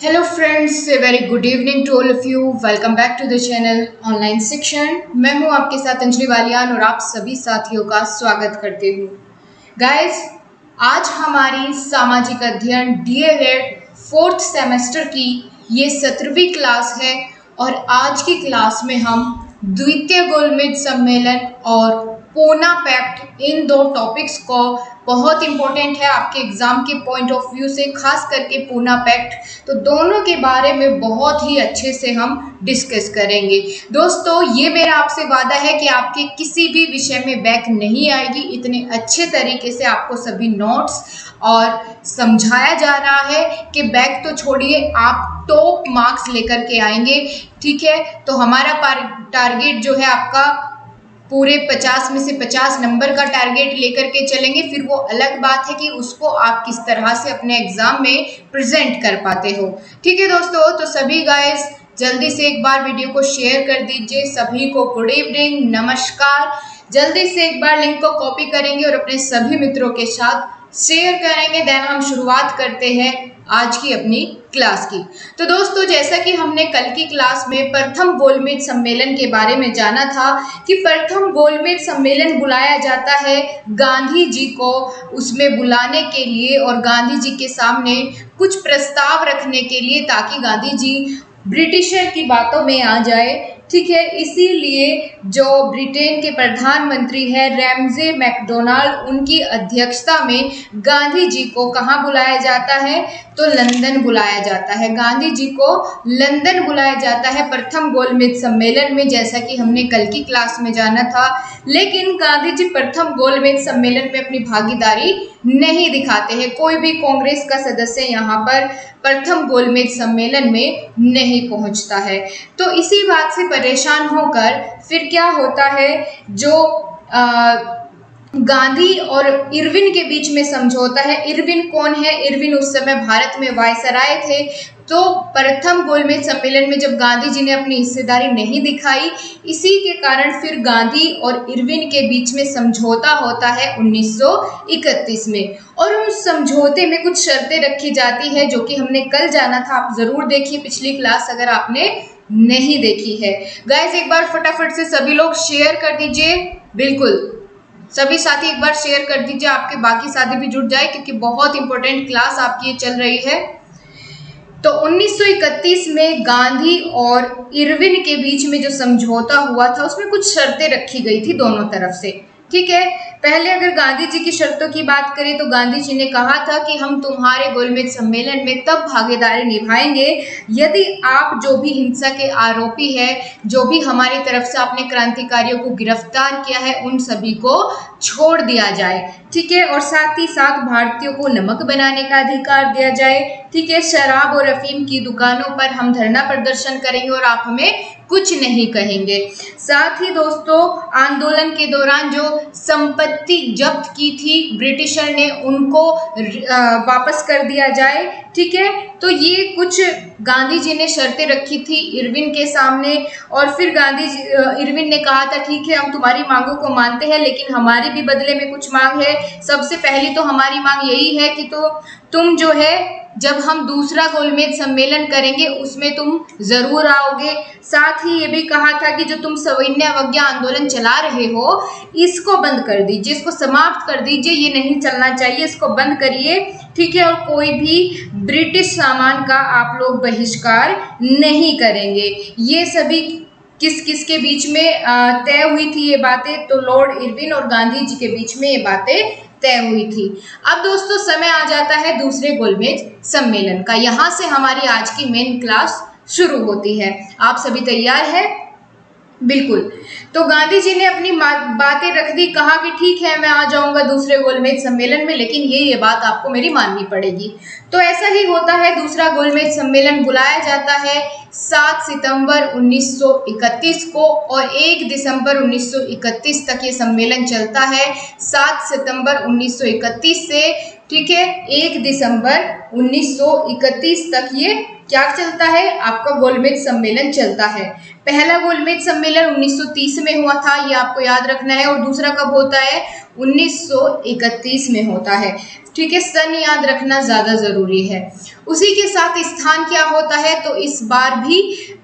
Hello friends, a very good evening to all of you. Welcome back to the channel online Shikshan. मैं हूं आपके साथ अंजलि वालियान और आप सभी साथियों का स्वागत करती हूं। गाइस, आज हमारी सामाजिक अध्ययन डीएलएड फोर्थ सेमेस्टर की ये 17वीं क्लास है और आज की क्लास में हम द्वितीय गोलमेज सम्मेलन और पूना पैक्ट इन दो टॉपिक्स को बहुत इंपॉर्टेंट है आपके एग्जाम के पॉइंट ऑफ व्यू से, खास करके पूना पैक्ट, तो दोनों के बारे में बहुत ही अच्छे से हम डिस्कस करेंगे। दोस्तों, ये मेरा आपसे वादा है कि आपके किसी भी विषय में बैक नहीं आएगी। इतने अच्छे तरीके से आपको सभी नोट्स और समझाया जा रहा है कि बैक तो छोड़िए, आप टॉप मार्क्स लेकर के आएंगे। ठीक है, तो हमारा टारगेट जो है आपका पूरे 50 में से 50 नंबर का टारगेट लेकर के चलेंगे। फिर वो अलग बात है कि उसको आप किस तरह से अपने एग्जाम में प्रेजेंट कर पाते हो। ठीक है दोस्तों, तो सभी गाइस जल्दी से एक बार वीडियो को शेयर कर दीजिए। सभी को गुड इवनिंग, नमस्कार। जल्दी से एक बार लिंक को कॉपी करेंगे और अपने सभी मित्रों के साथ शेयर करेंगे। देन हम शुरुआत करते हैं आज की अपनी क्लास की। तो दोस्तों, जैसा कि हमने कल की क्लास में प्रथम गोलमेज सम्मेलन के बारे में जाना था कि प्रथम गोलमेज सम्मेलन बुलाया जाता है गांधी जी को उसमें बुलाने के लिए और गांधी जी के सामने कुछ प्रस्ताव रखने के लिए, ताकि गांधी जी ब्रिटिशर की बातों में आ जाए। ठीक है, इसीलिए जो ब्रिटेन के प्रधानमंत्री है रैमजे मैकडोनाल्ड, उनकी अध्यक्षता में गांधी जी को कहाँ बुलाया जाता है? तो लंदन बुलाया जाता है। गांधी जी को लंदन बुलाया जाता है प्रथम गोलमेज सम्मेलन में, जैसा कि हमने कल की क्लास में जाना था। लेकिन गांधी जी प्रथम गोलमेज सम्मेलन में अपनी भागीदारी नहीं दिखाते हैं। कोई भी कांग्रेस का सदस्य यहाँ पर प्रथम गोलमेज सम्मेलन में नहीं पहुंचता है। तो इसी बात से परेशान होकर फिर क्या होता है, जो गांधी और इरविन के बीच में समझौता है। इरविन कौन है? इरविन उस समय भारत में वायसराय थे। तो प्रथम गोलमेज सम्मेलन में जब गांधी जी ने अपनी हिस्सेदारी नहीं दिखाई, इसी के कारण फिर गांधी और इरविन के बीच में समझौता होता है 1931 में। और उस समझौते में कुछ शर्तें रखी जाती है, जो कि हमने कल जाना था। आप जरूर देखिए पिछली क्लास अगर आपने नहीं देखी है। गाइस, एक बार फटाफट से सभी लोग शेयर कर दीजिए। बिल्कुल सभी साथी एक बार शेयर कर दीजिए, आपके बाकी साथी भी जुड़ जाए, क्योंकि बहुत इंपॉर्टेंट क्लास आपकी ये चल रही है। तो 1931 में गांधी और इरविन के बीच में जो समझौता हुआ था, उसमें कुछ शर्तें रखी गई थी दोनों तरफ से। ठीक है, पहले अगर गांधी जी की शर्तों की बात करें तो गांधी जी ने कहा था कि हम तुम्हारे गोलमेज सम्मेलन में तब भागीदारी निभाएंगे यदि आप जो भी हिंसा के आरोपी है, जो भी हमारी तरफ से आपने क्रांतिकारियों को गिरफ्तार किया है, उन सभी को छोड़ दिया जाए। ठीक है, और साथ ही साथ भारतीयों को नमक बनाने का अधिकार दिया जाए। ठीक है, शराब और अफीम की दुकानों पर हम धरना प्रदर्शन करेंगे और आप हमें कुछ नहीं कहेंगे। साथ ही दोस्तों, आंदोलन के दौरान जो संपत्ति जब्त की थी ब्रिटिशर ने, उनको वापस कर दिया जाए। ठीक है, तो ये कुछ गांधी जी ने शर्तें रखी थी इरविन के सामने। और फिर इरविन ने कहा था ठीक है, हम तुम्हारी मांगों को मानते हैं, लेकिन हमारी भी बदले में कुछ मांग है। सबसे पहली तो हमारी मांग यही है कि तो तुम जो है, जब हम दूसरा गोलमेज सम्मेलन करेंगे उसमें तुम जरूर आओगे। साथ ही ये भी कहा था कि जो तुम सविनय अवज्ञा आंदोलन चला रहे हो, इसको बंद कर दीजिए, इसको समाप्त कर दीजिए, ये नहीं चलना चाहिए, इसको बंद करिए। ठीक है, और कोई भी ब्रिटिश सामान का आप लोग बहिष्कार नहीं करेंगे। ये सभी किस किस के बीच में तय हुई थी ये बातें? तो लॉर्ड इरविन और गांधी जी के बीच में ये बातें तय हुई थी। अब दोस्तों, समय आ जाता है दूसरे गोलमेज सम्मेलन का। यहाँ से हमारी आज की मेन क्लास शुरू होती है। आप सभी तैयार हैं? बिल्कुल। तो गांधी जी ने अपनी बातें रख दी, कहा कि ठीक है मैं आ जाऊंगा दूसरे गोलमेज सम्मेलन में, लेकिन ये बात आपको मेरी माननी पड़ेगी। तो ऐसा ही होता है, दूसरा गोलमेज सम्मेलन बुलाया जाता है 7 सितंबर 1931 को और 1 दिसंबर 1931 तक ये सम्मेलन चलता है। 7 सितंबर 1931 से ठीक है 1 दिसंबर 1931 तक ये क्या चलता है, आपका गोलमेज सम्मेलन चलता है। पहला गोलमेज सम्मेलन 1930 में हुआ था, ये आपको याद रखना है, और दूसरा कब होता है, 1931 में होता है। ठीक है, सन याद रखना ज्यादा जरूरी है। उसी के साथ स्थान क्या होता है, तो इस बार भी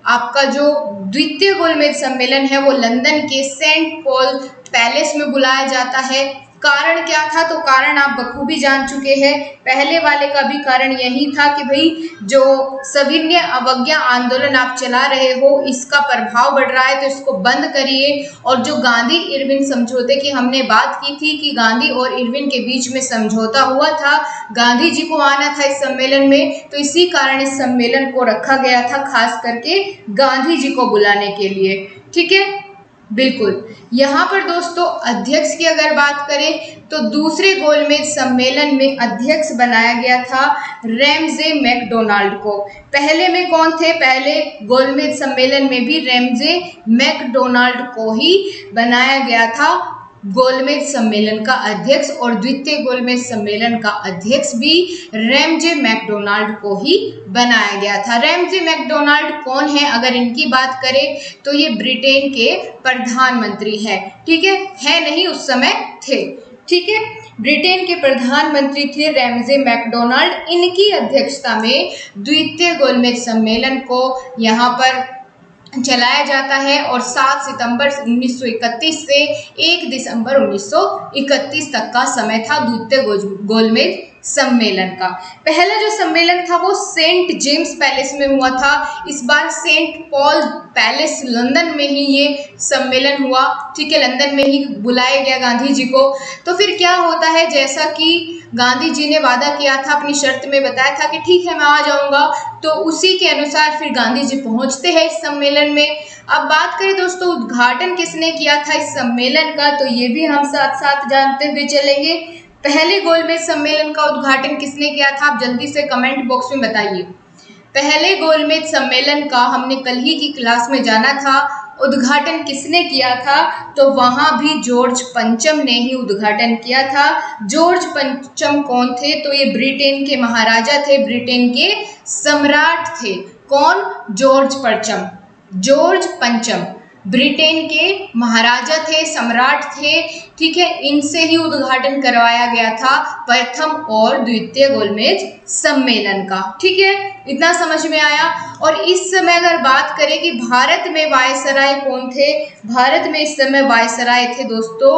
आपका जो द्वितीय गोलमेज सम्मेलन है वो लंदन के सेंट पॉल पैलेस में बुलाया जाता है। कारण क्या था, तो कारण आप बखूबी जान चुके हैं। पहले वाले का भी कारण यही था कि भाई जो सविनय अवज्ञा आंदोलन आप चला रहे हो इसका प्रभाव बढ़ रहा है, तो इसको बंद करिए। और जो गांधी इरविन समझौते की हमने बात की थी कि गांधी और इरविन के बीच में समझौता हुआ था, गांधी जी को आना था इस सम्मेलन में, तो इसी कारण इस सम्मेलन को रखा गया था, खास करके गांधी जी को बुलाने के लिए। ठीक है, बिल्कुल। यहाँ पर दोस्तों अध्यक्ष की अगर बात करें तो दूसरे गोलमेज सम्मेलन में अध्यक्ष बनाया गया था रैमजे मैकडोनाल्ड को। पहले में कौन थे, पहले गोलमेज सम्मेलन में भी रैमजे मैकडोनाल्ड को ही बनाया गया था गोलमेज सम्मेलन का अध्यक्ष, और द्वितीय गोलमेज सम्मेलन का अध्यक्ष भी रैमजे मैकडोनाल्ड को ही बनाया गया था। रैमजे मैकडोनाल्ड कौन है, अगर इनकी बात करें तो ये ब्रिटेन के प्रधानमंत्री है। ठीक है नहीं, उस समय थे। ठीक है, ब्रिटेन के प्रधानमंत्री थे रैमजे मैकडोनाल्ड। इनकी अध्यक्षता में द्वितीय गोलमेज सम्मेलन को यहाँ पर चलाया जाता है, और 7 सितंबर 1931 से 1 दिसंबर 1931 तक का समय था द्वितीय गोलमेज सम्मेलन का। पहला जो सम्मेलन था वो सेंट जेम्स पैलेस में हुआ था। इस बार सेंट पॉल पैलेस लंदन में ही ये सम्मेलन हुआ। ठीक है, लंदन में ही बुलाया गया गांधी जी को। तो फिर क्या होता है, जैसा कि गांधी जी ने वादा किया था, अपनी शर्त में बताया था कि ठीक है मैं आ जाऊंगा, तो उसी के अनुसार फिर गांधी जी पहुंचते हैं इस सम्मेलन में। अब बात करें दोस्तों उद्घाटन किसने किया था इस सम्मेलन का, तो ये भी हम साथ साथ जानते हुए चलेंगे। पहले गोलमेज सम्मेलन का उद्घाटन किसने किया था, आप जल्दी से कमेंट बॉक्स में बताइए। पहले गोलमेज सम्मेलन का हमने कल ही की क्लास में जाना था, उद्घाटन किसने किया था, तो वहां भी जॉर्ज पंचम ने ही उद्घाटन किया था। जॉर्ज पंचम कौन थे, तो ये ब्रिटेन के महाराजा थे, ब्रिटेन के सम्राट थे। कौन, जॉर्ज पंचम, जॉर्ज पंचम ब्रिटेन के महाराजा थे, सम्राट थे। ठीक है, इनसे ही उद्घाटन करवाया गया था प्रथम और द्वितीय गोलमेज सम्मेलन का। ठीक है, इतना समझ में आया। और इस समय अगर बात करें कि भारत में वायसराय कौन थे, भारत में इस समय वायसराय थे दोस्तों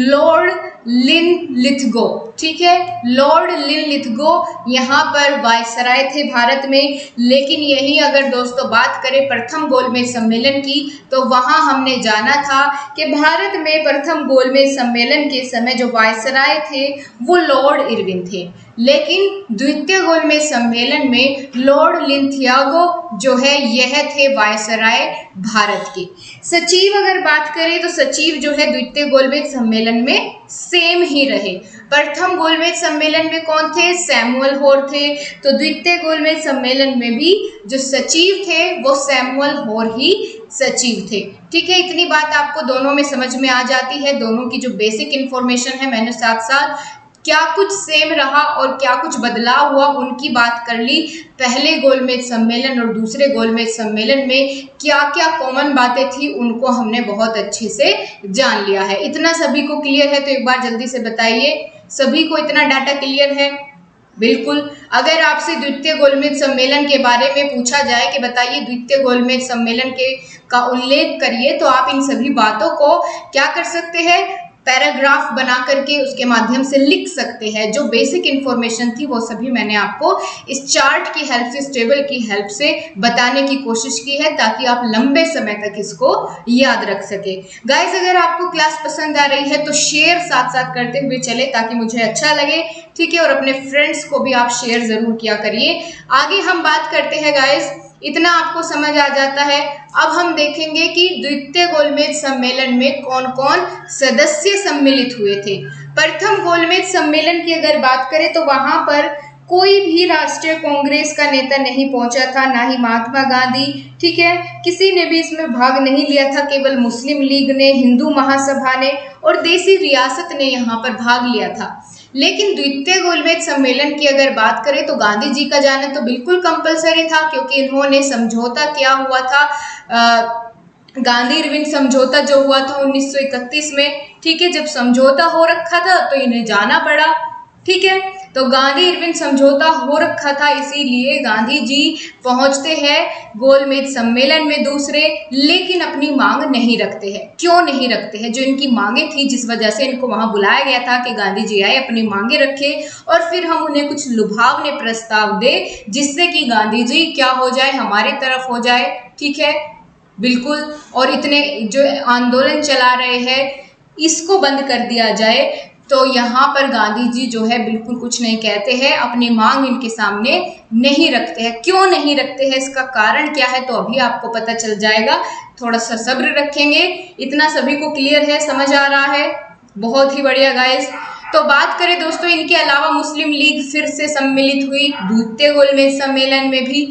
लॉर्ड लिनलिथगो। ठीक है, लॉर्ड लिनलिथगो यहाँ पर वायसराय थे भारत में। लेकिन यही अगर दोस्तों बात करें प्रथम गोलमेज सम्मेलन की, तो वहां हमने जाना था कि भारत में प्रथम गोलमेज सम्मेलन के समय जो वायसराय थे वो लॉर्ड इरविन थे, लेकिन द्वितीय गोलमेज सम्मेलन में लॉर्ड लिंथियागो जो है यह थे वायसराय भारत के। सचिव अगर बात करें तो सचिव जो है द्वितीय गोलमेज सम्मेलन में सेम ही रहे। प्रथम गोलमेज सम्मेलन में कौन थे, सैमुअल होर थे, तो द्वितीय गोलमेज सम्मेलन में भी जो सचिव थे वो सैमुअल होर ही सचिव थे। ठीक है, इतनी बात आपको दोनों में समझ में आ जाती है। दोनों की जो बेसिक इन्फॉर्मेशन है मैंने साथ साथ क्या कुछ सेम रहा और क्या कुछ बदलाव हुआ उनकी बात कर ली। पहले गोलमेज सम्मेलन और दूसरे गोलमेज सम्मेलन में क्या क्या कॉमन बातें थी उनको हमने बहुत अच्छे से जान लिया है। इतना सभी को क्लियर है तो एक बार जल्दी से बताइए, सभी को इतना डाटा क्लियर है? बिल्कुल। अगर आपसे द्वितीय गोलमेज सम्मेलन के बारे में पूछा जाए कि बताइए द्वितीय गोलमेज सम्मेलन के का उल्लेख करिए, तो आप इन सभी बातों को क्या कर सकते हैं, पैराग्राफ बना करके उसके माध्यम से लिख सकते हैं। जो बेसिक इन्फॉर्मेशन थी वो सभी मैंने आपको इस चार्ट की हेल्प से, इस टेबल की हेल्प से बताने की कोशिश की है ताकि आप लंबे समय तक इसको याद रख सके। गाइस, अगर आपको क्लास पसंद आ रही है तो शेयर साथ साथ करते हुए चले ताकि मुझे अच्छा लगे। ठीक है, और अपने फ्रेंड्स को भी आप शेयर जरूर किया करिए। आगे हम बात करते हैं गाइस, इतना आपको समझ आ जाता है। अब हम देखेंगे कि द्वितीय गोलमेज सम्मेलन में कौन कौन सदस्य सम्मिलित हुए थे। प्रथम गोलमेज सम्मेलन की अगर बात करें तो वहां पर कोई भी राष्ट्रीय कांग्रेस का नेता नहीं पहुंचा था, ना ही महात्मा गांधी। ठीक है, किसी ने भी इसमें भाग नहीं लिया था, केवल मुस्लिम लीग ने, हिंदू महासभा ने और देसी रियासत ने यहाँ पर भाग लिया था। लेकिन द्वितीय गोलमेज सम्मेलन की अगर बात करें तो गांधी जी का जाना तो बिल्कुल कंपलसरी था, क्योंकि इन्होंने समझौता किया हुआ था, गांधी इरविन समझौता जो हुआ था 1931 में। ठीक है, जब समझौता हो रखा था तो इन्हें जाना पड़ा। ठीक है, तो गांधी इरविन समझौता हो रखा था, इसीलिए गांधी जी पहुंचते हैं गोलमेज सम्मेलन में दूसरे, लेकिन अपनी मांग नहीं रखते हैं। क्यों नहीं रखते हैं? जो इनकी मांगे थी, जिस वजह से इनको वहां बुलाया गया था कि गांधी जी आए, अपनी मांगे रखे और फिर हम उन्हें कुछ लुभावने प्रस्ताव दे, जिससे कि गांधी जी क्या हो जाए, हमारी तरफ हो जाए। ठीक है, बिल्कुल, और इतने जो आंदोलन चला रहे हैं इसको बंद कर दिया जाए। तो यहाँ पर गांधी जी जो है बिल्कुल कुछ नहीं कहते हैं, अपनी मांग इनके सामने नहीं रखते हैं। क्यों नहीं रखते हैं, इसका कारण क्या है, तो अभी आपको पता चल जाएगा। थोड़ा सा सब्र रखेंगे। इतना सभी को क्लियर है, समझ आ रहा है? बहुत ही बढ़िया गाइस। तो बात करें दोस्तों, इनके अलावा मुस्लिम लीग फिर से सम्मिलित हुई द्वितीय गोलमेज सम्मेलन में भी।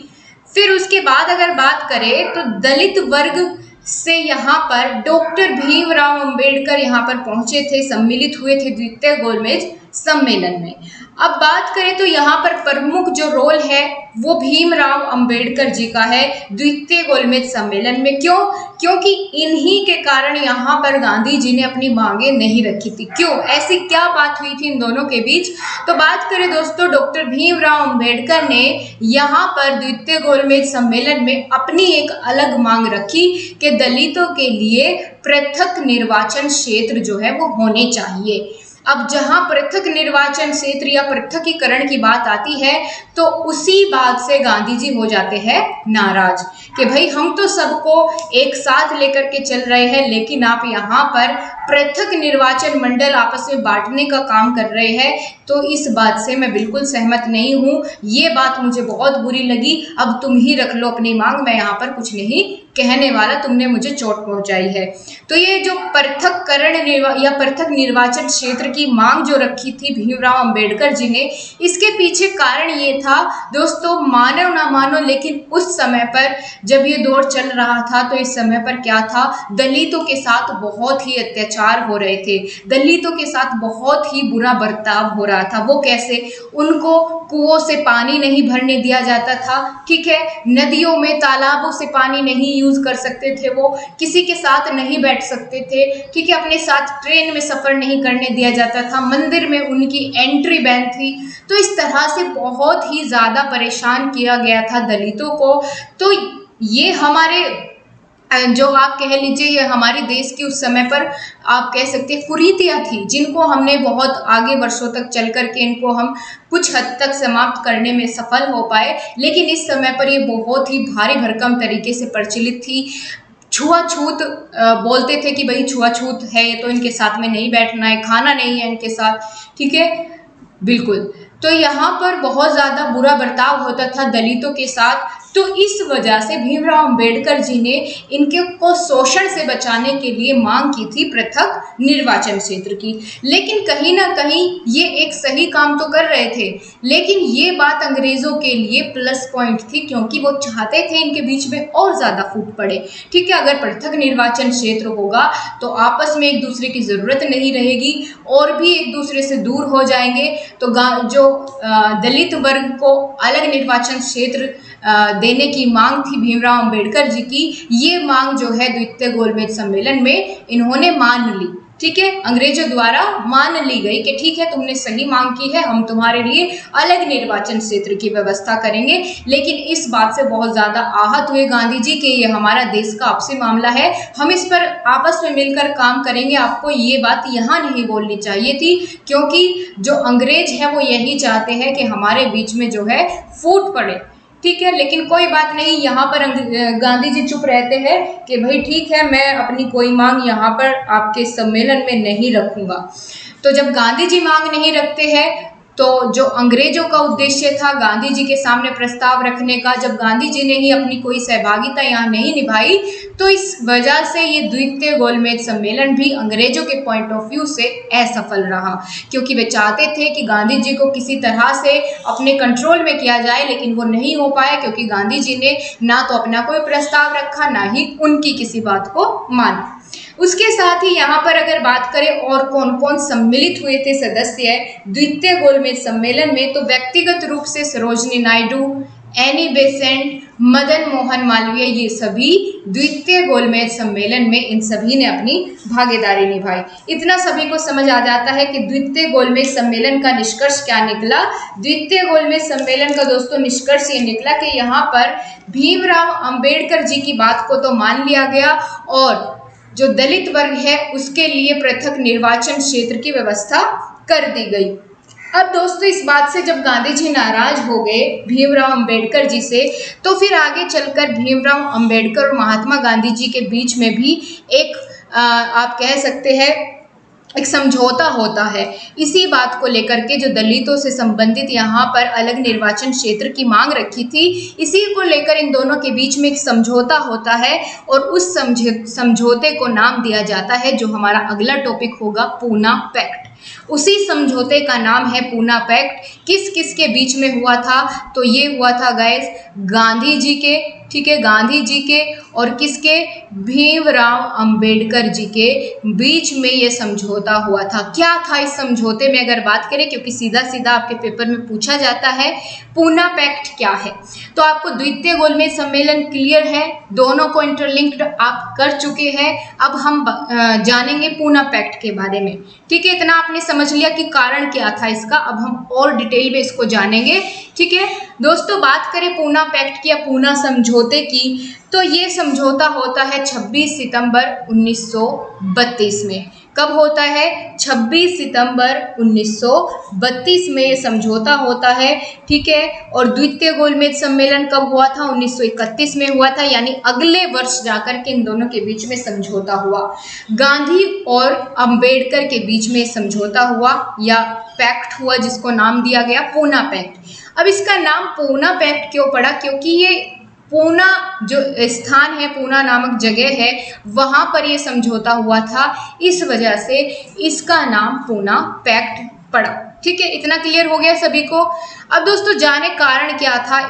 फिर उसके बाद अगर बात करें तो दलित वर्ग से यहाँ पर डॉक्टर भीमराव अंबेडकर यहाँ पर पहुंचे थे, सम्मिलित हुए थे द्वितीय गोलमेज सम्मेलन में। अब बात करें तो यहाँ पर प्रमुख जो रोल है वो भीमराव अंबेडकर जी का है द्वितीय गोलमेज सम्मेलन में। क्यों? क्योंकि इन्हीं के कारण यहाँ पर गांधी जी ने अपनी मांगे नहीं रखी थी। क्यों? ऐसी क्या बात हुई थी इन दोनों के बीच? तो बात करें दोस्तों, डॉक्टर भीमराव अंबेडकर ने यहाँ पर द्वितीय गोलमेज सम्मेलन में अपनी एक अलग मांग रखी कि दलितों के लिए पृथक निर्वाचन क्षेत्र जो है वो होने चाहिए। अब जहां पृथक निर्वाचन क्षेत्र या पृथकीकरण की बात आती है तो उसी बात से गांधी जी हो जाते हैं नाराज कि भाई हम तो सबको एक साथ लेकर के चल रहे हैं, लेकिन आप यहाँ पर पृथक निर्वाचन मंडल आपस में बांटने का काम कर रहे हैं। तो इस बात से मैं बिल्कुल सहमत नहीं हूँ, ये बात मुझे बहुत बुरी लगी। अब तुम ही रख लो अपनी मांग, मैं यहाँ पर कुछ नहीं कहने वाला, तुमने मुझे चोट पहुंचाई है। तो ये जो पृथककरण या पृथक निर्वाचन क्षेत्र की मांग जो रखी थी भीमराव अंबेडकर जी ने, इसके पीछे कारण ये था दोस्तों, मानो ना मानो, लेकिन उस समय पर जब ये दौर चल रहा था तो इस समय पर क्या था, दलितों के साथ बहुत ही अत्याचार हो रहे थे, दलितों के साथ बहुत ही बुरा बर्ताव हो रहा था। वो कैसे? उनको कुओं से पानी नहीं भरने दिया जाता था। ठीक है, नदियों में तालाबों से पानी नहीं यूज कर सकते थे, वो किसी के साथ नहीं बैठ सकते थे। ठीक है, अपने साथ ट्रेन में सफर नहीं करने दिया जाता था, मंदिर में उनकी एंट्री बैन थी। तो इस तरह से बहुत ही ज्यादा परेशान किया गया था दलितों को। तो ये हमारे जो आप कह लीजिए ये हमारे देश की उस समय पर आप कह सकते हैं कुरीतियां थी, जिनको हमने बहुत आगे वर्षों तक चल करके इनको हम कुछ हद तक समाप्त करने में सफल हो पाए। लेकिन इस समय पर ये बहुत ही भारी भरकम तरीके से प्रचलित थी। छुआछूत बोलते थे कि भाई छुआछूत है तो इनके साथ में नहीं बैठना है, खाना नहीं है इनके साथ। ठीक है, बिल्कुल। तो यहाँ पर बहुत ज़्यादा बुरा बर्ताव होता था दलितों के साथ। तो इस वजह से भीमराव अंबेडकर जी ने इनके को शोषण से बचाने के लिए मांग की थी पृथक निर्वाचन क्षेत्र की। लेकिन कहीं ना कहीं ये एक सही काम तो कर रहे थे, लेकिन ये बात अंग्रेजों के लिए प्लस पॉइंट थी, क्योंकि वो चाहते थे इनके बीच में और ज़्यादा फूट पड़े। ठीक है, अगर पृथक निर्वाचन क्षेत्र होगा तो आपस में एक दूसरे की ज़रूरत नहीं रहेगी और भी एक दूसरे से दूर हो जाएंगे। तो जो दलित वर्ग को अलग निर्वाचन क्षेत्र देने की मांग थी भीमराव अंबेडकर जी की, ये मांग जो है द्वितीय गोलमेज सम्मेलन में इन्होंने मान ली। ठीक है, अंग्रेजों द्वारा मान ली गई कि ठीक है तुमने सही मांग की है, हम तुम्हारे लिए अलग निर्वाचन क्षेत्र की व्यवस्था करेंगे। लेकिन इस बात से बहुत ज्यादा आहत हुए गांधी जी कि ये हमारा देश का आपसी मामला है, हम इस पर आपस में मिलकर काम करेंगे। आपको ये बात यहाँ नहीं बोलनी चाहिए थी, क्योंकि जो अंग्रेज है वो यही चाहते हैं कि हमारे बीच में जो है फूट पड़े। ठीक है, लेकिन कोई बात नहीं, यहाँ पर गांधी जी चुप रहते हैं कि भाई ठीक है मैं अपनी कोई मांग यहाँ पर आपके सम्मेलन में नहीं रखूंगा। तो जब गांधी जी मांग नहीं रखते हैं तो जो अंग्रेजों का उद्देश्य था गांधी जी के सामने प्रस्ताव रखने का, जब गांधी जी ने ही अपनी कोई सहभागिता यहाँ नहीं निभाई, तो इस वजह से ये द्वितीय गोलमेज सम्मेलन भी अंग्रेजों के पॉइंट ऑफ व्यू से असफल रहा, क्योंकि वे चाहते थे कि गांधी जी को किसी तरह से अपने कंट्रोल में किया जाए, लेकिन वो नहीं हो पाया, क्योंकि गांधी जी ने ना तो अपना कोई प्रस्ताव रखा, ना ही उनकी किसी बात को माना। उसके साथ ही यहाँ पर अगर बात करें और कौन कौन सम्मिलित हुए थे सदस्य द्वितीय गोलमेज सम्मेलन में, तो व्यक्तिगत रूप से सरोजिनी नायडू, एनी बेसेंट, मदन मोहन मालवीय, ये सभी द्वितीय गोलमेज सम्मेलन में इन सभी ने अपनी भागीदारी निभाई। इतना सभी को समझ आ जाता है कि द्वितीय गोलमेज सम्मेलन का निष्कर्ष क्या निकला। द्वितीय गोलमेज सम्मेलन का दोस्तों निष्कर्ष ये निकला कि यहाँ पर भीमराव अंबेडकर जी की बात को तो मान लिया गया और जो दलित वर्ग है उसके लिए पृथक निर्वाचन क्षेत्र की व्यवस्था कर दी गई। अब दोस्तों इस बात से जब गांधी जी नाराज हो गए भीमराव अंबेडकर जी से, तो फिर आगे चलकर भीमराव अंबेडकर और महात्मा गांधी जी के बीच में भी एक आप कह सकते हैं एक समझौता होता है। इसी बात को लेकर के जो दलितों से संबंधित यहाँ पर अलग निर्वाचन क्षेत्र की मांग रखी थी, इसी को लेकर इन दोनों के बीच में एक समझौता होता है और उस समझौते को नाम दिया जाता है, जो हमारा अगला टॉपिक होगा, पूना पैक्ट। उसी समझौते का नाम है पूना पैक्ट। किस किस के बीच में हुआ था, तो ये हुआ था गाइस गांधी जी के, ठीक है, गांधी जी के और किसके, भीमराव अंबेडकर जी के बीच में ये समझौता हुआ था। क्या था इस समझौते में अगर बात करें, क्योंकि सीधा सीधा आपके पेपर में पूछा जाता है पूना पैक्ट क्या है। तो आपको द्वितीय गोलमेज सम्मेलन क्लियर है, दोनों को इंटरलिंक्ड आप कर चुके हैं। अब हम जानेंगे पूना पैक्ट के बारे में, ठीक है। इतना आपने समझ लिया कि कारण क्या था इसका, अब हम और डिटेल में इसको जानेंगे, ठीक है। दोस्तों बात करें पूना पैक्ट की या पूना समझौते की, तो ये समझौता होता है 26 सितंबर 1932 में। कब होता है, 26 सितंबर 1932 में ये समझौता होता है, ठीक है। और द्वितीय गोलमेज सम्मेलन कब हुआ था, 1931 में हुआ था, यानी अगले वर्ष जाकर के इन दोनों के बीच में समझौता हुआ। गांधी और अंबेडकर के बीच में समझौता हुआ या पैक्ट हुआ, जिसको नाम दिया गया पूना पैक्ट। अब इसका नाम पूना पैक्ट क्यों पड़ा, क्योंकि ये पूना जो स्थान है, पूना नामक जगह है, वहाँ पर ये समझौता हुआ था, इस वजह से इसका नाम पूना पैक्ट पड़ा, ठीक है। इतना क्लियर हो गया सभी को। अब दोस्तों जाने कारण क्या था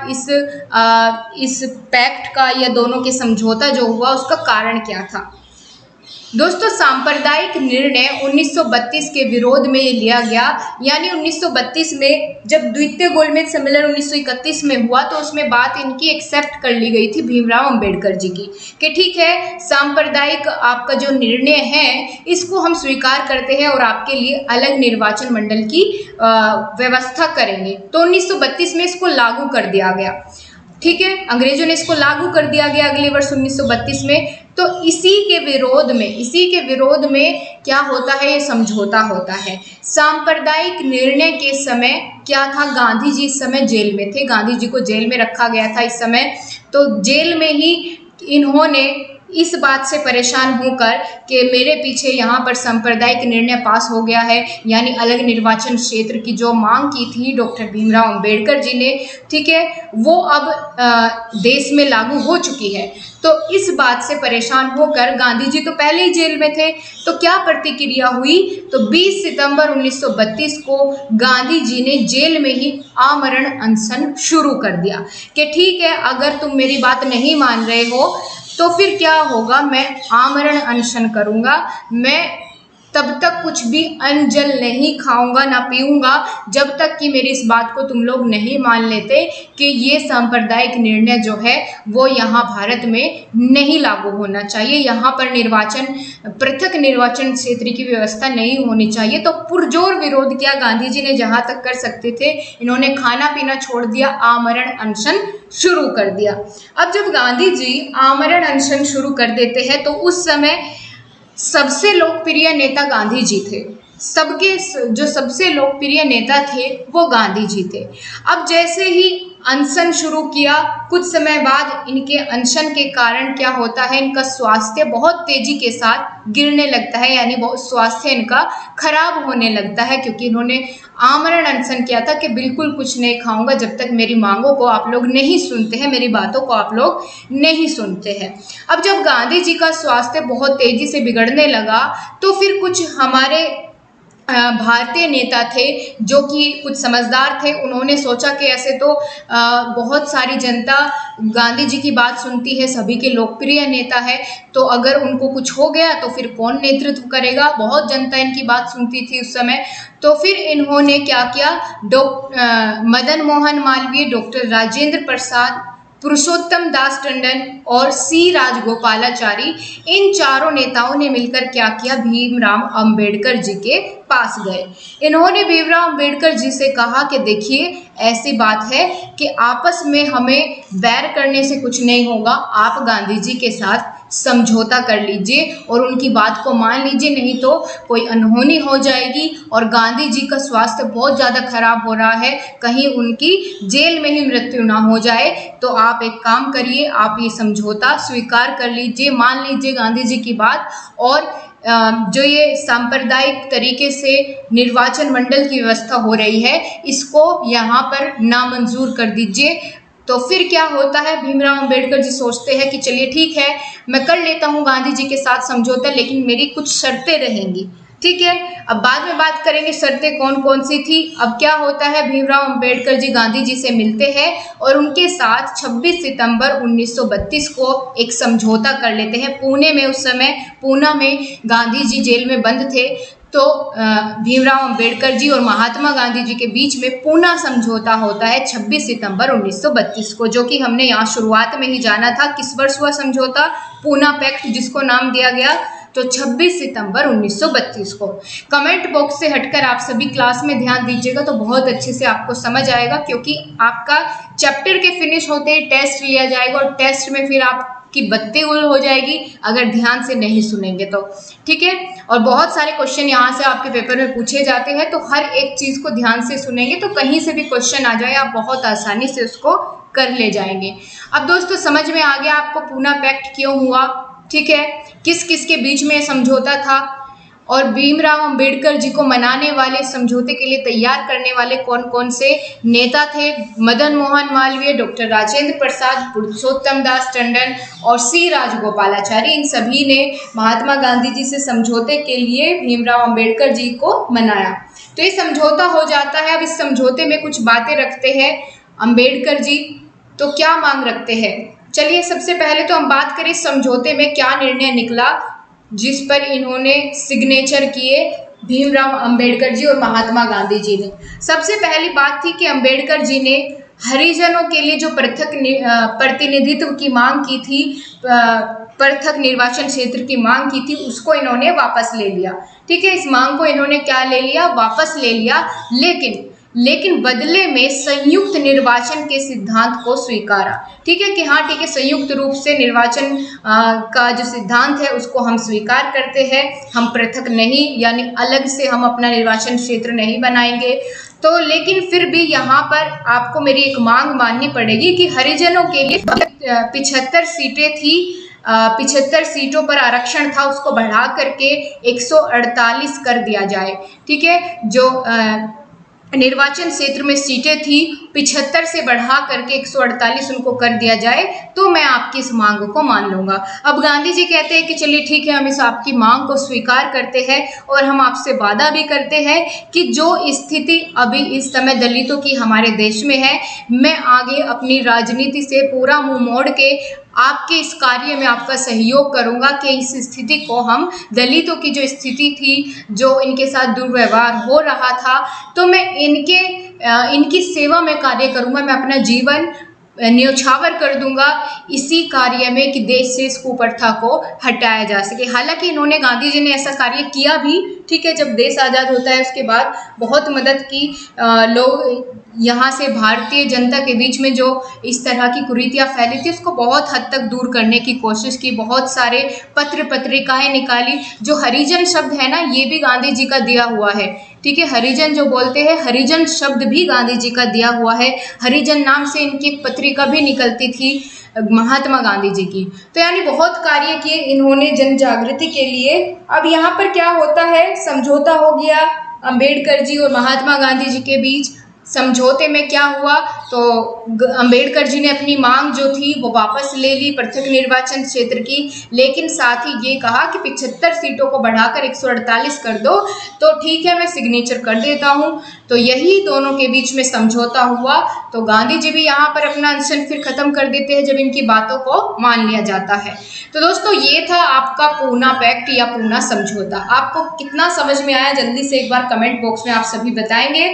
इस पैक्ट का या दोनों के समझौता जो हुआ उसका कारण क्या था। दोस्तों सांप्रदायिक निर्णय 1932 के विरोध में ये लिया गया, यानी 1932 में जब द्वितीय गोलमेज सम्मेलन 1931 में हुआ तो उसमें बात इनकी एक्सेप्ट कर ली गई थी भीमराव अंबेडकर जी की, कि ठीक है सांप्रदायिक आपका जो निर्णय है इसको हम स्वीकार करते हैं और आपके लिए अलग निर्वाचन मंडल की व्यवस्था करेंगे। तो 1932 में इसको लागू कर दिया गया, ठीक है। अंग्रेजों ने इसको लागू कर दिया गया अगले वर्ष 1932 में। तो इसी के विरोध में क्या होता है, ये समझौता होता है। सांप्रदायिक निर्णय के समय क्या था, गांधी जी इस समय जेल में थे, गांधी जी को जेल में रखा गया था इस समय। तो जेल में ही इन्होंने इस बात से परेशान होकर कि मेरे पीछे यहाँ पर सांप्रदायिक निर्णय पास हो गया है, यानी अलग निर्वाचन क्षेत्र की जो मांग की थी डॉक्टर भीमराव अंबेडकर जी ने, ठीक है, वो अब देश में लागू हो चुकी है। तो इस बात से परेशान होकर गांधी जी तो पहले ही जेल में थे, तो क्या प्रतिक्रिया हुई, तो 20 सितंबर 1932 को गांधी जी ने जेल में ही आमरण अनशन शुरू कर दिया कि ठीक है अगर तुम मेरी बात नहीं मान रहे हो तो फिर क्या होगा, मैं आमरण अनशन करूंगा, मैं तब तक कुछ भी अन्न जल नहीं खाऊंगा ना पीऊंगा जब तक कि मेरी इस बात को तुम लोग नहीं मान लेते कि ये सांप्रदायिक निर्णय जो है वो यहाँ भारत में नहीं लागू होना चाहिए, यहाँ पर पृथक निर्वाचन क्षेत्र की व्यवस्था नहीं होनी चाहिए। तो पुरजोर विरोध किया गांधी जी ने, जहाँ तक कर सकते थे इन्होंने खाना पीना छोड़ दिया, आमरण अनशन शुरू कर दिया। अब जब गांधी जी आमरण अनशन शुरू कर देते हैं तो उस समय सबसे लोकप्रिय नेता गांधी जी थे, सबके जो सबसे लोकप्रिय नेता थे वो गांधी जी थे। अब जैसे ही अनशन शुरू किया, कुछ समय बाद इनके अनशन के कारण क्या होता है, इनका स्वास्थ्य बहुत तेजी के साथ गिरने लगता है, यानी बहुत स्वास्थ्य इनका खराब होने लगता है, क्योंकि इन्होंने आमरण अनशन किया था कि बिल्कुल कुछ नहीं खाऊंगा जब तक मेरी मांगों को आप लोग नहीं सुनते हैं, मेरी बातों को आप लोग नहीं सुनते हैं। अब जब गांधी जी का स्वास्थ्य बहुत तेजी से बिगड़ने लगा तो फिर कुछ हमारे भारतीय नेता थे जो कि कुछ समझदार थे। उन्होंने सोचा कि ऐसे तो बहुत सारी जनता गांधी जी की बात सुनती है, सभी के लोकप्रिय नेता है, तो अगर उनको कुछ हो गया तो फिर कौन नेतृत्व करेगा। बहुत जनता इनकी बात सुनती थी उस समय। तो फिर इन्होंने क्या किया, मदन मोहन मालवीय, डॉक्टर राजेंद्र प्रसाद, पुरुषोत्तम दास टंडन और सी राजगोपालाचारी, इन चारों नेताओं ने मिलकर क्या किया, भीमराव अंबेडकर जी के पास गए। इन्होंने भीमराव अंबेडकर जी से कहा कि देखिए ऐसी बात है कि आपस में हमें बैर करने से कुछ नहीं होगा, आप गांधी जी के साथ समझौता कर लीजिए और उनकी बात को मान लीजिए, नहीं तो कोई अनहोनी हो जाएगी और गांधी जी का स्वास्थ्य बहुत ज़्यादा खराब हो रहा है, कहीं उनकी जेल में ही मृत्यु ना हो जाए। तो आप एक काम करिए, आप ये समझौता स्वीकार कर लीजिए, मान लीजिए गांधी जी की बात, और जो ये सांप्रदायिक तरीके से निर्वाचन मंडल की व्यवस्था हो रही है, इसको यहाँ पर नामंजूर कर दीजिए। तो फिर क्या होता है, भीमराव अंबेडकर जी सोचते हैं कि चलिए ठीक है, मैं कर लेता हूँ गांधी जी के साथ समझौता, लेकिन मेरी कुछ शर्तें रहेंगी। ठीक है, अब बाद में बात करेंगे शर्तें कौन कौन सी थी। अब क्या होता है, भीमराव अंबेडकर जी गांधी जी से मिलते हैं और उनके साथ 26 सितंबर 1932 को एक समझौता कर लेते हैं पुणे में। उस समय पूना में गांधी जी जेल में बंद थे, तो भीमराव अंबेडकर जी और महात्मा गांधी जी के बीच में पूना समझौता होता है 26 सितंबर 1932 को, जो कि हमने यहाँ शुरुआत में ही जाना था। किस वर्ष हुआ समझौता, पूना पैक्ट, जिसको नाम दिया गया तो 26 सितंबर 1932 को। कमेंट बॉक्स से हटकर आप सभी क्लास में ध्यान दीजिएगा तो बहुत अच्छे से आपको समझ आएगा, क्योंकि आपका चैप्टर के फिनिश होते ही टेस्ट लिया जाएगा और टेस्ट में फिर आपकी बत्ती गुल हो जाएगी अगर ध्यान से नहीं सुनेंगे तो। ठीक है, और बहुत सारे क्वेश्चन यहाँ से आपके पेपर में पूछे जाते हैं, तो हर एक चीज़ को ध्यान से सुनेंगे तो कहीं से भी क्वेश्चन आ जाए आप बहुत आसानी से उसको कर ले जाएंगे। अब दोस्तों समझ में आ गया आपको पूना पैक्ट क्यों हुआ, ठीक है, किस किस के बीच में समझौता था और भीमराव अंबेडकर जी को मनाने वाले, समझौते के लिए तैयार करने वाले कौन कौन से नेता थे। मदन मोहन मालवीय, डॉक्टर राजेंद्र प्रसाद, पुरुषोत्तम दास टंडन और सी राजगोपालाचारी, इन सभी ने महात्मा गांधी जी से समझौते के लिए भीमराव अंबेडकर जी को मनाया। तो ये समझौता हो जाता है। अब इस समझौते में कुछ बातें रखते हैं अंबेडकर जी, तो क्या मांग रखते हैं, चलिए सबसे पहले तो हम बात करें समझौते में क्या निर्णय निकला जिस पर इन्होंने सिग्नेचर किए भीमराव अंबेडकर जी और महात्मा गांधी जी ने। सबसे पहली बात थी कि अंबेडकर जी ने हरिजनों के लिए जो पृथक प्रतिनिधित्व की मांग की थी, पृथक निर्वाचन क्षेत्र की मांग की थी, उसको इन्होंने वापस ले लिया। ठीक है, इस मांग को इन्होंने क्या ले लिया, वापस ले लिया, लेकिन बदले में संयुक्त निर्वाचन के सिद्धांत को स्वीकारा। ठीक है कि हाँ ठीक है, संयुक्त रूप से निर्वाचन का जो सिद्धांत है उसको हम स्वीकार करते हैं, हम पृथक नहीं, यानी अलग से हम अपना निर्वाचन क्षेत्र नहीं बनाएंगे। तो लेकिन फिर भी यहाँ पर आपको मेरी एक मांग माननी पड़ेगी कि हरिजनों के लिए 75 सीटें थी, 75 सीटों पर आरक्षण था, उसको बढ़ा करके 148 कर दिया जाए। ठीक है, जो निर्वाचन क्षेत्र में सीटें थी 75 से बढ़ा करके 148 उनको कर दिया जाए, तो मैं आपकी इस मांग को मान लूंगा। अब गांधी जी कहते हैं कि चलिए ठीक है, हम इस आपकी मांग को स्वीकार करते हैं और हम आपसे वादा भी करते हैं कि जो स्थिति अभी इस समय दलितों की हमारे देश में है, मैं आगे अपनी राजनीति से पूरा मुंह मोड़ के आपके इस कार्य में आपका सहयोग करूंगा कि इस स्थिति को हम, दलितों की जो स्थिति थी, जो इनके साथ दुर्व्यवहार हो रहा था, तो मैं इनकी सेवा में कार्य करूंगा, मैं अपना जीवन न्योछावर कर दूंगा इसी कार्य में कि देश से इस कुप्रथा को हटाया जा सके। हालांकि इन्होंने, गांधी जी ने ऐसा कार्य किया भी, ठीक है, जब देश आज़ाद होता है उसके बाद बहुत मदद की। लोग यहाँ से भारतीय जनता के बीच में जो इस तरह की कुरीतियाँ फैली थी उसको बहुत हद तक दूर करने की कोशिश की, बहुत सारे पत्र पत्रिकाएं निकाली। जो हरिजन शब्द है ना, ये भी गांधी जी का दिया हुआ है। ठीक है, हरिजन जो बोलते हैं, हरिजन शब्द भी गांधी जी का दिया हुआ है। हरिजन नाम से इनकी एक पत्रिका भी निकलती थी महात्मा गांधी जी की। तो यानी बहुत कार्य किए इन्होंने जन जागृति के लिए। अब यहाँ पर क्या होता है, समझौता हो गया अंबेडकर जी और महात्मा गांधी जी के बीच, समझौते में क्या हुआ, तो अंबेडकर जी ने अपनी मांग जो थी वो वापस ले ली पृथक निर्वाचन क्षेत्र की, लेकिन साथ ही ये कहा कि 75 सीटों को बढ़ाकर 148 कर दो, तो ठीक है मैं सिग्नेचर कर देता हूँ। तो यही दोनों के बीच में समझौता हुआ। तो गांधी जी भी यहाँ पर अपना अनशन फिर खत्म कर देते हैं जब इनकी बातों को मान लिया जाता है। तो दोस्तों ये था आपका पूना पैक्ट या पूना समझौता। आपको कितना समझ में आया जल्दी से एक बार कमेंट बॉक्स में आप सभी बताएंगे।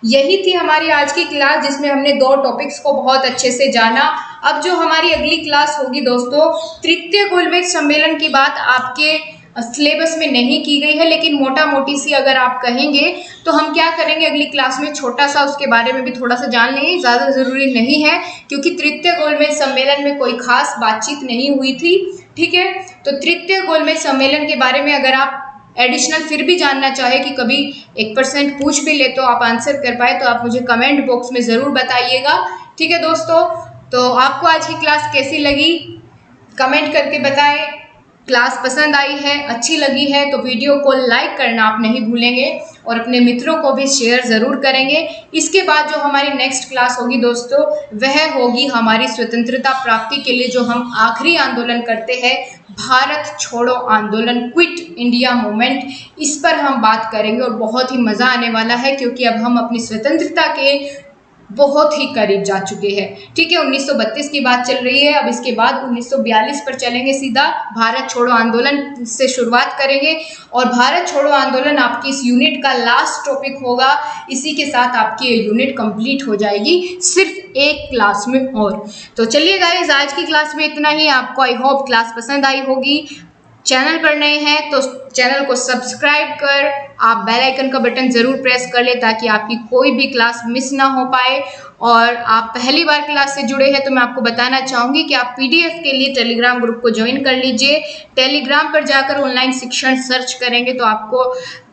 यही थी हमारी आज की क्लास जिसमें हमने 2 टॉपिक्स को बहुत अच्छे से जाना। अब जो हमारी अगली क्लास होगी दोस्तों, तृतीय गोलमेज सम्मेलन की बात आपके सिलेबस में नहीं की गई है, लेकिन मोटा मोटी सी अगर आप कहेंगे तो हम क्या करेंगे अगली क्लास में छोटा सा उसके बारे में भी थोड़ा सा जान लेंगे। ज़्यादा ज़रूरी नहीं है क्योंकि तृतीय गोलमेज सम्मेलन में कोई खास बातचीत नहीं हुई थी, ठीक है। तो तृतीय गोलमेज सम्मेलन के बारे में अगर आप एडिशनल फिर भी जानना चाहे कि कभी 1% पूछ भी ले तो आप आंसर कर पाए, तो आप मुझे कमेंट बॉक्स में ज़रूर बताइएगा, ठीक है दोस्तों। तो आपको आज की क्लास कैसी लगी कमेंट करके बताएं। क्लास पसंद आई है, अच्छी लगी है तो वीडियो को लाइक करना आप नहीं भूलेंगे और अपने मित्रों को भी शेयर ज़रूर करेंगे। इसके बाद जो हमारी नेक्स्ट क्लास होगी दोस्तों, वह होगी हमारी स्वतंत्रता प्राप्ति के लिए जो हम आखिरी आंदोलन करते हैं, भारत छोड़ो आंदोलन, क्विट इंडिया मूवमेंट। इस पर हम बात करेंगे और बहुत ही मज़ा आने वाला है क्योंकि अब हम अपनी स्वतंत्रता के बहुत ही करीब जा चुके हैं, ठीक है। 1932 की बात चल रही है, अब इसके बाद 1942 पर चलेंगे सीधा। भारत छोड़ो आंदोलन से शुरुआत करेंगे और भारत छोड़ो आंदोलन आपकी इस यूनिट का लास्ट टॉपिक होगा। इसी के साथ आपकी ये यूनिट कंप्लीट हो जाएगी सिर्फ एक क्लास में और। तो चलिए गाइस, आज की क्लास में इतना ही। आपको आई होप क्लास पसंद आई होगी। चैनल पर नए हैं तो चैनल को सब्सक्राइब कर आप बेल आइकन का बटन ज़रूर प्रेस कर ले ताकि आपकी कोई भी क्लास मिस ना हो पाए। और आप पहली बार क्लास से जुड़े हैं तो मैं आपको बताना चाहूँगी कि आप PDF के लिए टेलीग्राम ग्रुप को ज्वाइन कर लीजिए। टेलीग्राम पर जाकर ऑनलाइन शिक्षण सर्च करेंगे तो आपको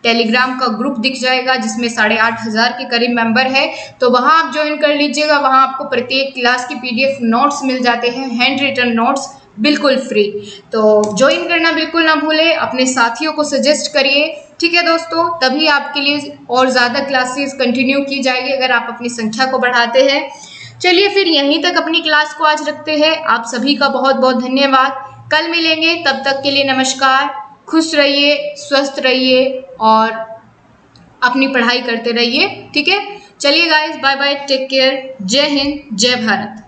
टेलीग्राम का ग्रुप दिख जाएगा जिसमें 8,500 के करीब मेंबर है। तो वहाँ आप ज्वाइन कर लीजिएगा। वहाँ आपको प्रत्येक क्लास की PDF नोट्स मिल जाते हैं, हैंड रिटन नोट्स, बिल्कुल फ्री। तो ज्वाइन करना बिल्कुल ना भूले, अपने साथियों को सजेस्ट करिए, ठीक है दोस्तों। तभी आपके लिए और ज़्यादा क्लासेस कंटिन्यू की जाएगी अगर आप अपनी संख्या को बढ़ाते हैं। चलिए फिर यहीं तक अपनी क्लास को आज रखते हैं। आप सभी का बहुत बहुत धन्यवाद। कल मिलेंगे, तब तक के लिए नमस्कार। खुश रहिए, स्वस्थ रहिए और अपनी पढ़ाई करते रहिए, ठीक है। चलिए guys, bye bye, take care, जय हिंद, जय भारत।